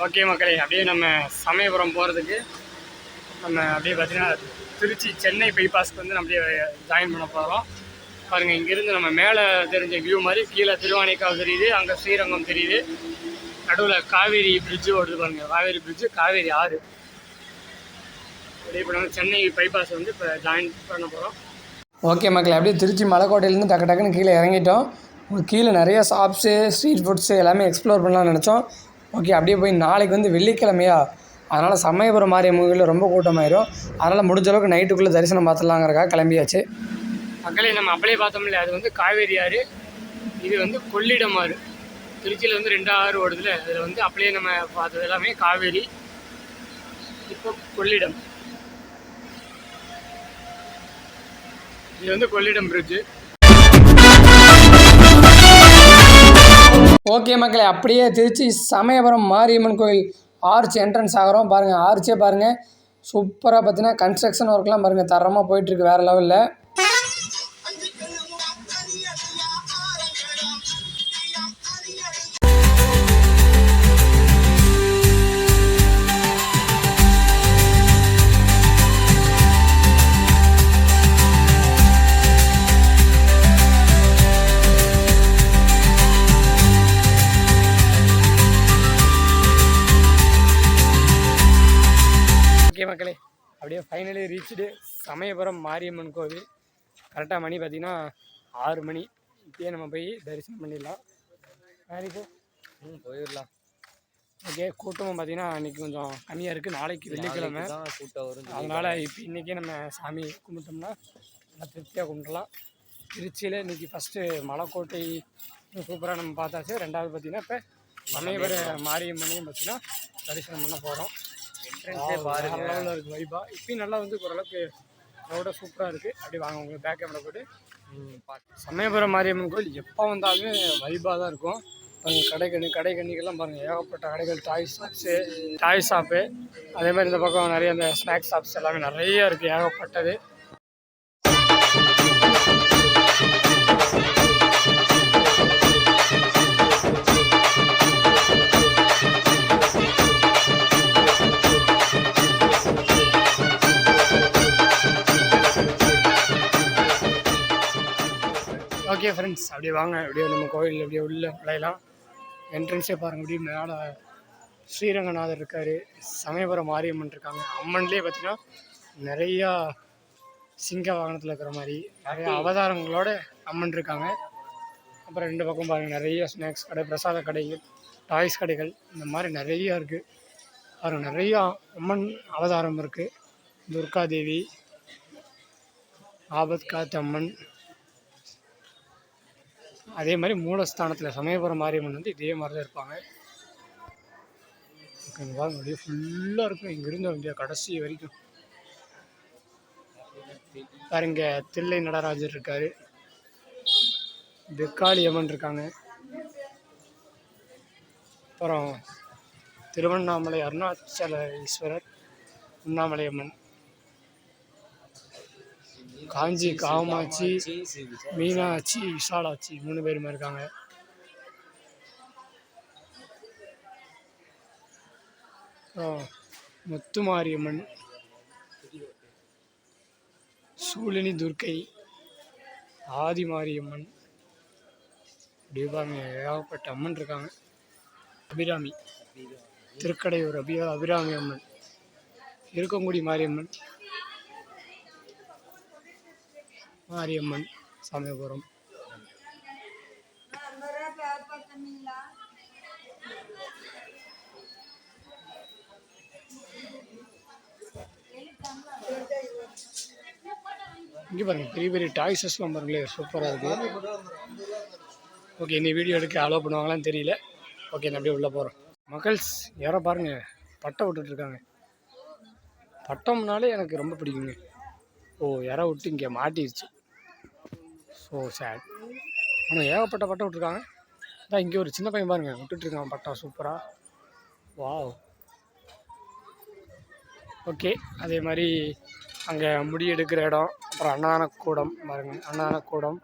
ஓகே மக்களே, அப்படியே நம்ம சமயபுரம் போகிறதுக்கு நம்ம அப்படியே பார்த்திங்கன்னா திருச்சி சென்னை பைபாஸ்க்கு வந்து நம்ம அப்படியே ஜாயின் பண்ண போகிறோம். பாருங்கள், இங்கேருந்து நம்ம மேலே தெரிஞ்ச வியூ மாதிரி கீழே திருவானைக்கால் தெரியுது, அங்கே ஸ்ரீரங்கம் தெரியுது, நடுவில் காவேரி பிரிட்ஜு ஓடுது பாருங்கள். காவேரி பிரிட்ஜு, காவேரி ஆறு. அப்படியே இப்போ நம்ம சென்னை பைபாஸ் வந்து இப்போ ஜாயின் பண்ண போகிறோம். ஓகே மக்களே, அப்படியே திருச்சி மலைக்கோட்டையிலேருந்து டக்குன்னு கீழே இறங்கிட்டோம். கீழே நிறைய ஷாப்ஸு, ஸ்ட்ரீட் ஃபுட்ஸு எல்லாமே எக்ஸ்ப்ளோர் பண்ணலாம்னு நினச்சோம். ஓகே, அப்படியே போய் நாளைக்கு வந்து வெள்ளிக்கிழமையா, அதனால் சமயபுரம் மாரியம்மன் கோயிலில் ரொம்ப கூட்டமாயிரும். அதனால் முடிஞ்ச அளவுக்கு நைட்டுக்குள்ளே தரிசனம் பார்த்துலாங்கிறக்காக கிளம்பியாச்சு. மக்களே, நம்ம அப்படியே பார்த்தோம்ல, அது வந்து காவேரி ஆறு, இது வந்து கொள்ளிடம் ஆறு. திருச்சியில் வந்து 2 ஆறு ஓடுதுல, அதில் வந்து அப்படியே நம்ம பார்த்தது எல்லாமே காவேரி, இப்போ கொள்ளிடம். இது வந்து கொள்ளிடம் பிரிட்ஜு. ஓகே மக்களே, அப்படியே திருச்சி சமயபுரம் மாரியம்மன் கோயில் ஆர்ச் என்ட்ரன்ஸ் ஆகிறோம். பாருங்கள், ஆர்ச்சே பாருங்கள், சூப்பராக பார்த்தீங்கன்னா கன்ஸ்ட்ரக்ஷன் ஒர்க்லாம் பாருங்கள் தரமாக போயிட்டுருக்கு வேறு லெவலில். மக்களே, அப்படியே ஃபைனலி ரீச்டு சமயபுரம் மாரியம்மன் கோவில். கரெக்டாக மணி பார்த்திங்கன்னா 6 மணி. இப்போயே நம்ம போய் தரிசனம் பண்ணிடலாம். வேறு போயிடலாம். ஓகே, கூட்டமும் பார்த்திங்கன்னா இன்றைக்கி கொஞ்சம் கம்மியாக இருக்குது. நாளைக்கு வெள்ளிக்கிழமை கூட்டம் வரும். அதனால் இப்போ இன்றைக்கே நம்ம சாமி கும்பிட்டோம்னா நல்லா திருப்தியாக கும்பிடலாம். திருச்சியில் இன்றைக்கி ஃபஸ்ட்டு மலைக்கோட்டை சூப்பராக நம்ம பார்த்தாச்சு. ரெண்டாவது பார்த்திங்கன்னா இப்போ சமயபுரம் மாரியம்மனையும் பார்த்திங்கன்னா தரிசனம் பண்ண போகிறோம். பாருங்க இருக்குது வைபா. இப்பயும் நல்லா வந்து ஓரளவுக்கு ரோட சூப்பராக இருக்குது. அப்படி வாங்க உங்களுக்கு பேக் கேமரா போட்டு சமயபுரம் மாரியம்மன் கோயில் எப்போ வந்தாலுமே வைபாக தான் இருக்கும். கடை கண்ணிகள்லாம் பாருங்கள், ஏகப்பட்ட கடைகள், டாய் ஷாப்பு, அதே மாதிரி இந்த பக்கம் நிறைய அந்த ஸ்நாக்ஸ் ஷாப்ஸ் எல்லாமே நிறைய இருக்குது, ஏகப்பட்டது. ஓகே ஃப்ரெண்ட்ஸ், அப்படியே வாங்க, அப்படியே நம்ம கோயில் அப்படியே உள்ள நுழையலாம். என்ட்ரன்ஸே பாருங்கள், அப்படியே மேலே ஸ்ரீரங்கநாதர் இருக்கார், சமயபுரம் மாரியம்மன் இருக்காங்க. அம்மன்லேயே பார்த்திங்கன்னா நிறையா சிங்க வாகனத்தில் இருக்கிற மாதிரி நிறையா அவதாரங்களோட அம்மன் இருக்காங்க. அப்புறம் 2 பக்கம் பாருங்கள் நிறைய ஸ்நாக்ஸ் கடை, பிரசாத கடைகள், டாய்ஸ் கடைகள், இந்த மாதிரி நிறையா இருக்குது. பாருங்கள், நிறையா அம்மன் அவதாரம் இருக்குது. துர்காதேவி, ஆபத் காத்த அம்மன், அதே மாதிரி மூலஸ்தானத்தில் சமயபுரம் மாரியம்மன் வந்து இதே மாதிரி தான் இருப்பாங்க. அப்படியே ஃபுல்லாக இருக்கும் இங்கிருந்து அப்படியே கடைசி வரைக்கும். பாருங்க, தில்லை நடராஜர் இருக்கார், பெக்காளி அம்மன் இருக்காங்க, அப்புறம் திருவண்ணாமலை அருணாச்சல ஈஸ்வரர், உண்ணாமலை அம்மன், காஞ்சி காமாட்சி, மீனாட்சி, விசாலாட்சி 3 பேருமே இருக்காங்க. முத்துமாரியம்மன், சூழினி துர்க்கை, ஆதிமாரியம்மன், தீபாவளி, ஏகப்பட்ட அம்மன் இருக்காங்க. அபிராமி, திருக்கடையூர் அபிராமி அம்மன், இருக்கங்குடி மாரியம்மன், மாரியம்மன், சமயபுரம். இங்கே பாருங்கள், பெரிய பெரிய டாய்ஸஸ்லாம் பாருங்களேன், சூப்பராக இருக்குது. ஓகே, இந்த வீடியோ எடுக்க அலோவ் பண்ணுவாங்களான்னு தெரியல. ஓகே, நான் அப்படியே உள்ளே போகிறோம். மக்கள்ஸ் யாரோ பாருங்கள், பட்டம் விட்டுட்ருக்காங்க. பட்டம்னாலே எனக்கு ரொம்ப பிடிக்குங்க. யாரோ விட்டு இங்கே மாட்டிடுச்சு. So sad. ஆனால் ஏகப்பட்ட பட்டம் விட்டுருக்காங்க. அதான் இங்கே ஒரு சின்ன பையன் பாருங்கள் விட்டுட்ருக்கான் பட்டம், சூப்பராக. வாவ். ஓகே, அதே மாதிரி அங்கே முடி எடுக்கிற இடம், அப்புறம் அன்னதானக்கூடம் பாருங்கள், அன்னதானக்கூடம்,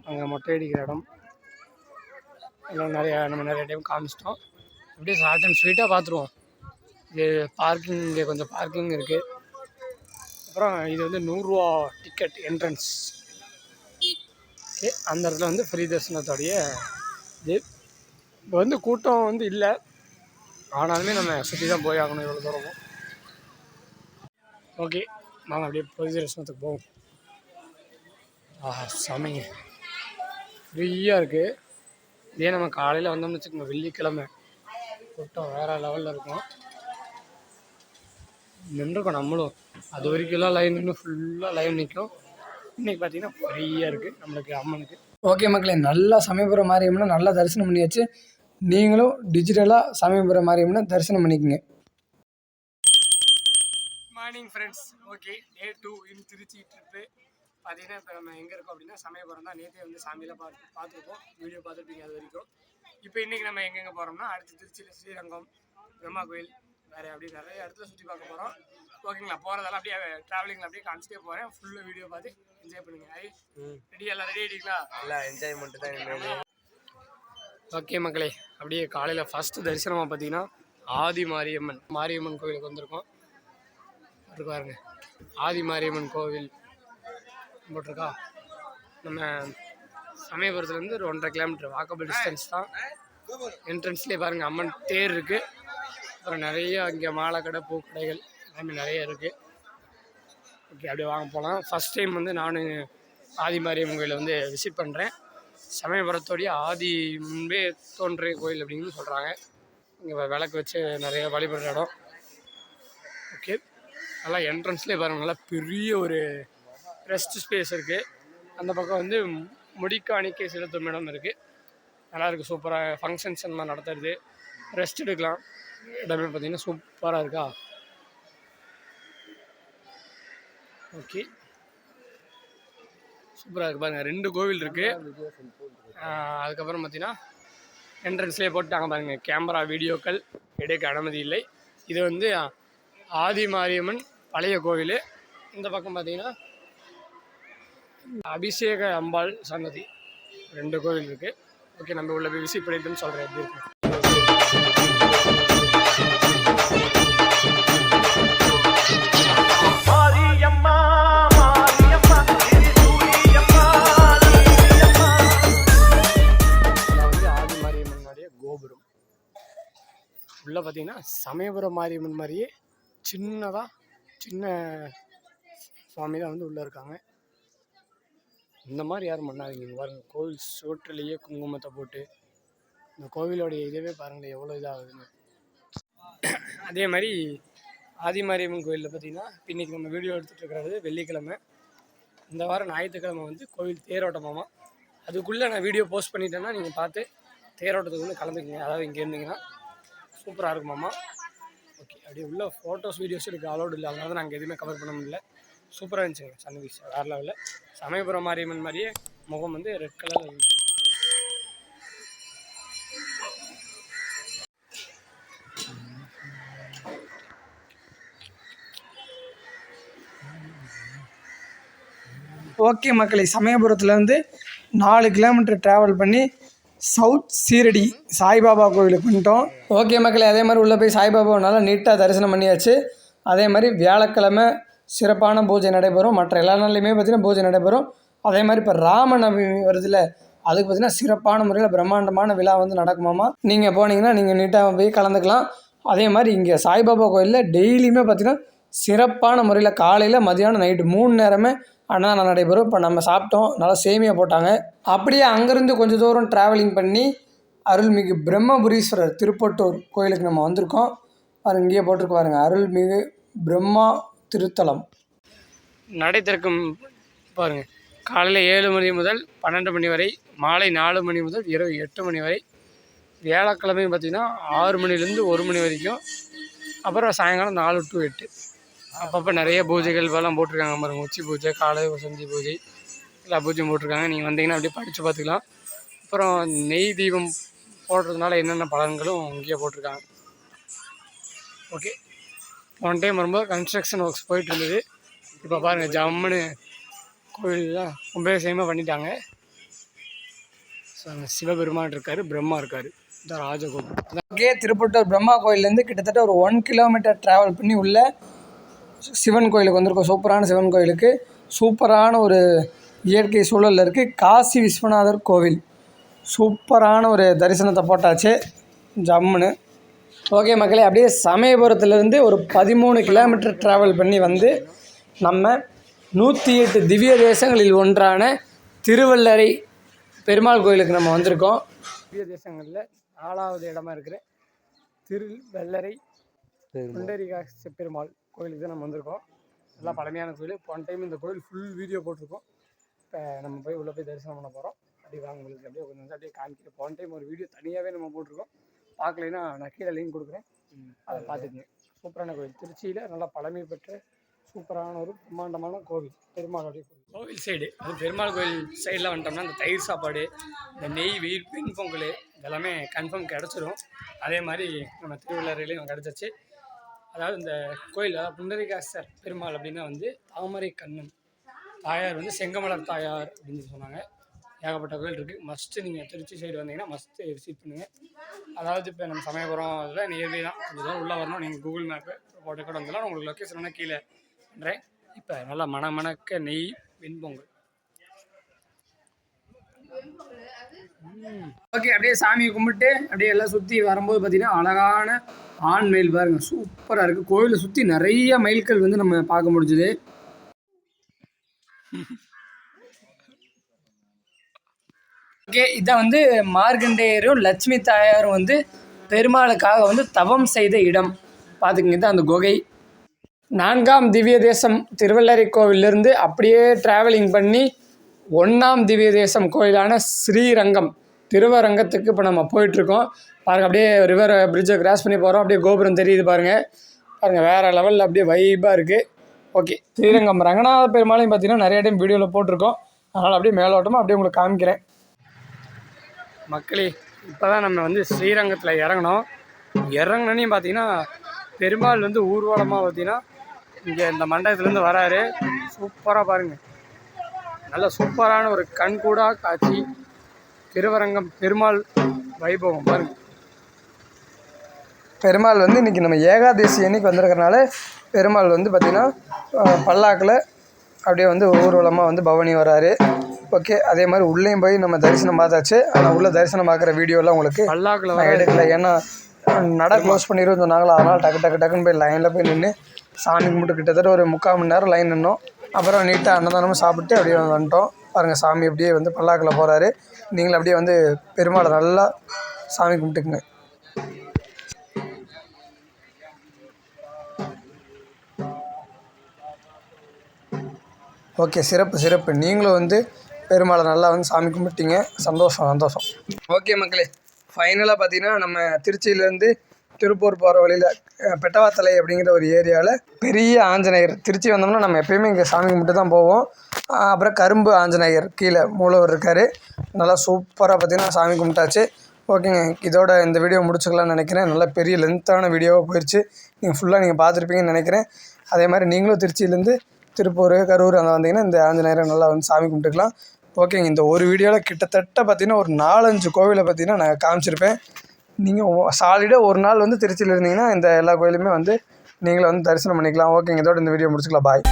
அங்கே மொட்டை அடிக்கிற இடம் எல்லாம் நம்ம நிறைய டைம் காமிச்சிட்டோம். அப்படியே ஷார்ட் அண்ட் ஸ்வீட்டாக பார்த்துருவோம். இது பார்க்கிங், இங்கே கொஞ்சம் பார்க்கிங் இருக்குது. அப்புறம் இது வந்து 100 ரூபா டிக்கெட் என்ட்ரன்ஸ். ஓகே, அந்த இடத்துல வந்து ஃப்ரீ தரிசனத்தோடைய இது. இப்போ வந்து கூட்டம் வந்து இல்லை, ஆனாலுமே நம்ம சுற்றி தான் போய் ஆகணும் இவ்வளோ தூரமும். ஓகே, நாங்கள் அப்படியே பொது தரிசனத்துக்கு போவோம். சமைங்க ஃப்ரீயாக இருக்குது. இதே நம்ம காலையில் வந்தோம்னு வச்சுக்கோங்க, வெள்ளிக்கிழமை கூட்டம் வேறு லெவலில் இருக்கும். நின்றுருக்கோம் நம்மளும், அது வரைக்கும்லாம் லைன் இன்னும் ஃபுல்லாக லைன் நிற்கும். இன்றைக்கி பார்த்திங்கன்னா ஃப்ரீயாக இருக்குது நம்மளுக்கு அம்மனுக்கு. ஓகே மக்களே, நல்லா சமயபுரம் மாரியம்மனை நல்லா தரிசனம் பண்ணியாச்சு. நீங்களும் டிஜிட்டலாக சமயபுரம் மாரியம்மனை தரிசனம் பண்ணிக்கோங்க. Morning friends. ஓகே, Day 2 இன் திருச்சி ட்ரிப்பு. பார்த்தீங்கன்னா இப்போ நம்ம எங்கே இருக்கோம் அப்படின்னா சமயபுரம் தான். நேற்றே வந்து சாமியெல்லாம் பார்த்துருப்போம், வீடியோ பார்த்துருப்பீங்க அது வரைக்கும். இப்போ இன்றைக்கி நம்ம எங்கெங்கே போகிறோம்னா அடுத்து திருச்சியில் ஸ்ரீரங்கம், பிரம்மா கோயில், வேறு அப்படி நிறைய இடத்துல சுற்றி பார்க்க போகிறோம். ஓகேங்களா? போகிறதெல்லாம் அப்படியே ட்ராவலிங்கில் அப்படியே காமிச்சிட்டே போகிறேன். ஃபுல்லாக வீடியோ பார்த்து என்ஜாய் பண்ணுங்கள். ரெடி எல்லாம் ரெடி ஆகிட்டீங்களா? எல்லாம் என்ஜாய்மெண்ட்டு தான். ஓகே மக்களே, அப்படியே காலையில் ஃபஸ்ட்டு தரிசனமாக பார்த்தீங்கன்னா ஆதி மாரியம்மன் கோவிலுக்கு வந்திருக்கோம். பாருங்க, ஆதி மாரியம்மன் கோவில் போட்டிருக்கா. நம்ம சமயபுரத்துலேருந்து ஒரு 1.5 கிலோமீட்டர் வாக்கபிள் டிஸ்டன்ஸ் தான். என்ட்ரன்ஸ்லேயே பாருங்கள் அம்மன் தேர் இருக்குது. அப்புறம் நிறைய இங்கே மாலை கடை, பூக்கடைகள் எல்லாமே நிறைய இருக்குது. ஓகே, அப்படியே வாங்க போகலாம். ஃபஸ்ட் டைம் வந்து நான் ஆதி மாரியம்மன் கோயிலை வந்து விசிட் பண்ணுறேன். சமயபுரத்தோடைய ஆதி முன்பே தோன்றிய கோயில் அப்படின்னு சொல்கிறாங்க. இங்கே விளக்கு வச்சு நிறைய வழிபடுற இடம். ஓகே, நல்லா என்ட்ரன்ஸ்லேயே பாருங்கள், நல்லா பெரிய ஒரு ரெஸ்ட் ஸ்பேஸ் இருக்குது. அந்த பக்கம் வந்து முடிக்காணிக்கை செலுத்தும் இடம் இருக்குது. நல்லாயிருக்கு, சூப்பராக ஃபங்க்ஷன்ஸ் அந்த மாதிரி நடத்துறது, ரெஸ்ட் எடுக்கலாம். இடமே பார்த்திங்கன்னா சூப்பராக இருக்கா. ஓகே, சூப்பராக இருக்குது பாருங்கள். 2 கோவில் இருக்குது. அதுக்கப்புறம் பார்த்திங்கன்னா என்ட்ரன்ஸ்லேயே போட்டாங்க பாருங்கள், கேமரா வீடியோக்கள் எடுக்க அனுமதி இல்லை. இது வந்து ஆதி மாரியம்மன் பழைய கோவில். இந்த பக்கம் பார்த்திங்கன்னா அபிஷேக அம்பாள் சன்னதி. 2 கோவில் இருக்குது. ஓகே, நம்ம உள்ள போய் விசிட் பண்ணிட்டுன்னு சொல்கிறேன் எப்படி இருக்கு. கோபுரம் உள்ள பார்த்தீங்கன்னா சமயபுரம் மாரியம்மன் மாதிரியே சின்ன சுவாமி தான் வந்து உள்ளே இருக்காங்க. இந்த மாதிரி யாரும் பண்ணாதீங்க. பாருங்க, கோவில் சோற்றிலேயே குங்குமத்தை போட்டு இந்த கோவிலோடைய இதுவே பாருங்கள் எவ்வளோ இதாகுதுன்னு. அதே மாதிரி ஆதி மாரியம்மன் கோயிலில் பார்த்தீங்கன்னா இன்றைக்கி நம்ம வீடியோ எடுத்துகிட்டு இருக்கிறது வெள்ளிக்கிழமை. இந்த வாரம் ஞாயிற்றுக்கிழமை வந்து கோவில் தேரோட்டமாமா. அதுக்குள்ளே நான் வீடியோ போஸ்ட் பண்ணிட்டேன்னா நீங்கள் பார்த்து தேரோட்டத்துக்கு வந்து கலந்துக்குங்க. அதாவது இங்கே இருந்தீங்கன்னா சூப்பராக இருக்குமாம்மா. ஓகே, அப்படியே உள்ள ஃபோட்டோஸ் வீடியோஸ் இருக்குது, அலோடு இல்லை. அதனால தான் நாங்கள் எதுவுமே கவர் பண்ண முடியல. சூப்பராக இருந்துச்சுங்க சன்னிவீஸ், வேறு லெவலில். சமயபுரம் மாரியம்மன் மாதிரியே முகம் வந்து ரெட் கலரில் இருந்துச்சு. ஓகே மக்களை, சமயபுரத்துலேருந்து 4 கிலோமீட்டர் ட்ராவல் பண்ணி சவுத் சீரடி சாய்பாபா கோவிலுக்கு வந்துட்டோம். ஓகே மக்களை, அதே மாதிரி உள்ளே போய் சாய்பாபாவை நல்லா நீட்டாக தரிசனம் பண்ணியாச்சு. அதே மாதிரி வியாழக்கிழமை சிறப்பான பூஜை நடைபெறும். மற்ற எல்லா நாள்லையுமே பார்த்திங்கன்னா பூஜை நடைபெறும். அதே மாதிரி இப்போ ராமநவமி வருதுல்ல, அதுக்கு பார்த்திங்கன்னா சிறப்பான முறையில் பிரம்மாண்டமான விழா வந்து நடக்குமாமா. நீங்கள் போனீங்கன்னா நீங்கள் நீட்டாக போய் கலந்துக்கலாம். அதே மாதிரி இங்கே சாய்பாபா கோயிலில் டெய்லியுமே பார்த்திங்கன்னா சிறப்பான முறையில் காலையில், மதியானம், நைட்டு 3 நேரமே அன்னதானம் நடைபெறும். இப்போ நம்ம சாப்பிட்டோம், நல்லா சேமியா போட்டாங்க. அப்படியே அங்கேருந்து கொஞ்சம் தூரம் ட்ராவலிங் பண்ணி அருள்மிகு பிரம்மபுரீஸ்வரர் திருப்பட்டூர் கோயிலுக்கு நம்ம வந்திருக்கோம். பாருங்க, இங்கேயே போட்டிருக்கு பாருங்கள், அருள்மிகு பிரம்மா திருத்தலம். நடை திறக்கும் பாருங்கள், காலையில் 7 மணி முதல் 12 மணி வரை, மாலை 4 மணி முதல் இரவு 8 மணி வரை. வியாழக்கிழமையும் பார்த்திங்கன்னா 6 மணிலேருந்து 1 மணி வரைக்கும். அப்புறம் சாயங்காலம் 4 to 8. அப்பப்போ நிறைய பூஜைகள் எல்லாம் போட்டிருக்காங்க பாருங்கள். உச்சி பூஜை, காலை வசந்தி பூஜை, எல்லா பூஜையும் போட்டிருக்காங்க. நீங்கள் வந்தீங்கன்னா அப்படியே படித்து பார்த்துக்கலாம். அப்புறம் நெய் தீபம் போடுறதுனால என்னென்ன பலன்களும் இங்கேயே போட்டிருக்காங்க. ஓகே, ஒன் டைம் வரும்போது கன்ஸ்ட்ரக்ஷன் ஒர்க்ஸ் போயிட்டு இருந்தது. இப்போ பாருங்கள், ஜம்முன்னு கோயிலெலாம் கும்பாபிஷேகமாக பண்ணிட்டாங்க. ஸோ அங்கே சிவபெருமான் இருக்கார், பிரம்மா இருக்கார். இந்த ராஜகோபுரம். ஓகே, திருப்பட்டூர் பிரம்மா கோயிலேருந்து கிட்டத்தட்ட ஒரு 1 கிலோமீட்டர் ட்ராவல் பண்ணி உள்ள சிவன் கோயிலுக்கு வந்திருக்கோம். சூப்பரான சிவன் கோயிலுக்கு, சூப்பரான ஒரு இயற்கை சூழலில் இருக்குது. காசி விஸ்வநாதர் கோவில். சூப்பரான ஒரு தரிசனத்தை போட்டாச்சு ஜம்முன்னு. ஓகே மக்களே, அப்படியே சமயபுரத்துலேருந்து ஒரு 13 கிலோமீட்டர் ட்ராவல் பண்ணி வந்து நம்ம 108 திவ்ய தேசங்களில் ஒன்றான திருவள்ளரை பெருமாள் கோயிலுக்கு நம்ம வந்திருக்கோம். திவ்ய தேசங்களில் 4வது இடமா இருக்கிற திருவள்ளரை புண்டரீகாட்ச பெருமாள் கோயிலுக்கு தான் நம்ம வந்திருக்கோம். நல்லா பழமையான கோயில். போன டைம் இந்த கோயில் ஃபுல் வீடியோ போட்டிருக்கோம். இப்போ நம்ம போய் உள்ளே போய் தரிசனம் பண்ண போகிறோம். அப்படி வாங்க, உங்களுக்கு அப்படியே கொஞ்சம் வந்து அப்படியே காமிக்கிறேன். போன டைம் ஒரு வீடியோ தனியாகவே நம்ம போட்டிருக்கோம். பார்க்கலைன்னா நான் கீழே லிங்க் கொடுக்குறேன், அதை பார்த்துக்குங்க. சூப்பரான கோயில், திருச்சியில் நல்லா பழமை பெற்ற சூப்பரான ஒரு பிரம்மாண்டமான கோவில், பெருமாளுடைய கோவில் சைடு. அது பெருமாள் கோவில் சைடில் வந்துட்டோம்னா இந்த தயிர் சாப்பாடு, இந்த நெய் வெண் பொங்கல் இதெல்லாமே கன்ஃபார்ம் கிடச்சிரும். அதே மாதிரி நம்ம திருவள்ளுவரையிலையும் கிடச்சிச்சு. அதாவது இந்த கோயில் புண்டரீகாசர் பெருமாள் அப்படின்னா வந்து தாமரை கண்ணன், தாயார் வந்து செங்கமலர் தாயார் அப்படின்னு சொன்னாங்க. ஏகப்பட்ட கோயில் இருக்குது. மஸ்ட்டு நீங்கள் திருச்சி சைடு வந்தீங்கன்னா மஸ்ட்டு விசிட் பண்ணுங்கள். அதாவது இப்போ நம்ம சமயபுரம் அதில் நியர்பை தான், கொஞ்சம் தூரம் உள்ளே வரணும். நீங்கள் கூகுள் மேப்பு போட்டு கூட வந்துடலாம். உங்களுக்கு லொக்கேஷன் வேணால் கீழே பண்ணுறேன். இப்போ நல்லா மணக்க நெய் வெண்பொங்கல். ஓகே, அப்படியே சாமியை கும்பிட்டு அப்படியே எல்லாம் சுற்றி வரும்போது பார்த்திங்கன்னா அழகான ஆண் மயில் பாருங்கள், சூப்பராக இருக்குது. கோயிலை சுற்றி நிறைய மயில்கள் வந்து நம்ம பார்க்க முடிஞ்சுது. ஓகே, இதான் வந்து மார்கண்டேயரும் லட்சுமி தாயாரும் வந்து பெருமாளுக்காக வந்து தவம் செய்த இடம் பார்த்துக்கிங்க. தான் அந்த குகை. 4ஆம் திவ்ய தேசம் திருவள்ளரை கோவிலிருந்து அப்படியே ட்ராவலிங் பண்ணி 1ஆம் திவ்ய தேசம் கோயிலான ஸ்ரீரங்கம் திருவரங்கத்துக்கு இப்போ நம்ம போயிட்டுருக்கோம். பாருங்கள், அப்படியே ரிவர் பிரிட்ஜை கிராஸ் பண்ணி போகிறோம். அப்படியே கோபுரம் தெரியுது பாருங்கள். வேறு லெவலில் அப்படியே வைப்பாக இருக்குது. ஓகே, ஸ்ரீரங்கம் ரங்கநாத பெருமாளையும் பார்த்திங்கன்னா நிறைய டைம் வீடியோவில் போட்டிருக்கோம். அதனால் அப்படியே மேலோட்டமாக அப்படியே உங்களுக்கு காமிக்கிறேன். மக்களே, இப்போ தான் நம்ம வந்து ஸ்ரீரங்கத்தில் இறங்கினோம். இறங்கினோன்னே பார்த்தீங்கன்னா பெருமாள் வந்து ஊர்வலமாக பார்த்தீங்கன்னா இங்கே இந்த மண்டபத்துலேருந்து வராரு. சூப்பராக பாருங்கள், நல்ல சூப்பரான ஒரு கண்கூடா காட்சி. திருவரங்கம் பெருமாள் வைபவம் பாருங்கள். பெருமாள் வந்து இன்றைக்கி நம்ம ஏகாதசி அன்னைக்கு வந்திருக்கிறனால பெருமாள் வந்து பார்த்திங்கன்னா பல்லாக்கில் அப்படியே வந்து ஊர்வலமாக வந்து பவனி வராரு. ஓகே, அதே மாதிரி உள்ளேயும் போய் நம்ம தரிசனம் பார்த்தாச்சு. ஆனால் உள்ள தரிசனம் பார்க்குற வீடியோலாம் உங்களுக்கு பல்லாக்கில் நான் எடுக்கல. ஏன்னா நடை க்ளோஸ் பண்ணிடுவோம் சொன்னாங்களா, அதனால் டக்குன்னு போய் லைனில் போய் நின்று சாமி கும்பிட்டு கிட்டத்தட்ட ஒரு 3/4 மணி நேரம் லைன் நின்னோம். அப்புறம் நீட்டாக அன்னதானமும் சாப்பிட்டு அப்படியே வந்துட்டோம். பாருங்கள், சாமி அப்படியே வந்து பல்லாக்கில் போகிறாரு. நீங்களும் அப்படியே வந்து பெருமாளை நல்லா சாமி கும்பிட்டுக்குங்க. ஓகே, சிறப்பு. நீங்களும் வந்து பெருமாளை நல்லா வந்து சாமி கும்பிட்டீங்க. சந்தோஷம். ஓகே மக்களே, ஃபைனலாக பார்த்தீங்கன்னா நம்ம திருச்சியிலேருந்து திருப்பூர் போகிற வழியில் பெட்டவாத்தலை அப்படிங்கிற ஒரு ஏரியாவில் பெரிய ஆஞ்சநேயர். திருச்சி வந்தோம்னா நம்ம எப்பயுமே இங்கே சாமி கும்பிட்டு தான் போவோம். அப்புறம் கரும்பு ஆஞ்சநேயர் கீழே மூலவர் இருக்கார். நல்லா சூப்பராக பார்த்தீங்கன்னா சாமி கும்பிட்டாச்சு. ஓகேங்க, இதோட இந்த வீடியோ முடிச்சுக்கலாம்னு நினைக்கிறேன். நல்லா பெரிய லென்த்தான வீடியோவாக போயிடுச்சு. நீங்கள் ஃபுல்லாக பார்த்துருப்பீங்கன்னு நினைக்கிறேன். அதே மாதிரி நீங்களும் திருச்சியிலேருந்து திருப்பூர், கரூர் அங்கே வந்தீங்கன்னா இந்த ஆஞ்சநேயரை நல்லா வந்து சாமி கும்பிட்டுக்கலாம். ஓகேங்க, இந்த ஒரு வீடியோவில் கிட்டத்தட்ட பார்த்திங்கன்னா ஒரு 4-5 கோவிலை பார்த்திங்கன்னா நான் காமிச்சிருப்பேன். நீங்கள் சாலிடாக ஒரு நாள் வந்து திருச்சியில் இருந்தீங்கன்னா இந்த எல்லா கோயிலுமே வந்து நீங்களும் வந்து தரிசனம் பண்ணிக்கலாம். ஓகேங்க, இதோட இந்த வீடியோ முடிச்சுக்கலாம். பாய்.